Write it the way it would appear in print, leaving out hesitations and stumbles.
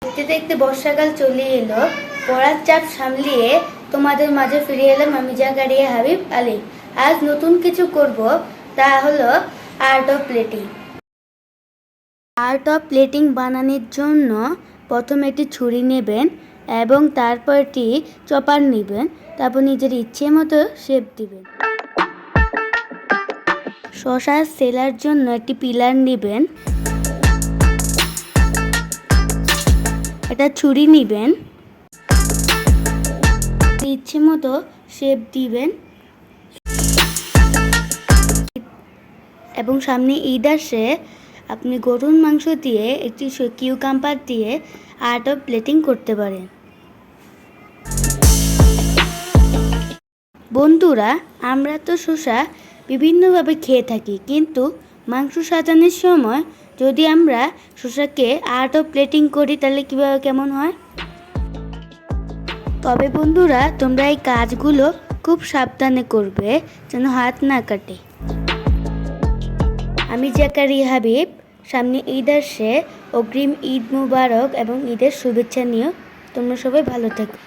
দেখতে দেখতে বর্ষাকাল চলে এলো। পড়ার চাপ সামলিয়ে তোমাদের মাঝে ফিরে এলাম আমি জাকারিয়া হাবিব আলী। আজ নতুন কিছু করব, তা হলো art of plating. Art of plating বানানোর জন্য প্রথমে একটি ছুরি নেবেন এবং তারপর একটি চপার নেবেন, তারপর নিজের ইচ্ছে মতো শেপ দিবেন। শসা সেলার জন্য একটি পিলার নেবেন, একটা ছুরি নেবেন, ইচ্ছে মতো শেপ দিবেন এবং সামনে ঈদ আসে, আপনি গরুর মাংস দিয়ে একটি কিউকাম্বার দিয়ে আর্ট অফ প্লেটিং করতে পারেন। বন্ধুরা, আমরা তো শসা বিভিন্নভাবে খেয়ে থাকি, কিন্তু মাংস সাজানোর সময় যদি আমরা শসাকে আর্ট অফ প্লেটিং করি তাহলে কীভাবে কেমন হয়। তবে বন্ধুরা, তোমরা এই কাজগুলো খুব সাবধানে করবে যেন হাত না কাটে। আমি জাকারিয়া হাবিব, সামনে ঈদ আসছে, অগ্রিম ঈদ মুবারক এবং ঈদের শুভেচ্ছা নিও। তোমরা সবাই ভালো থেকো।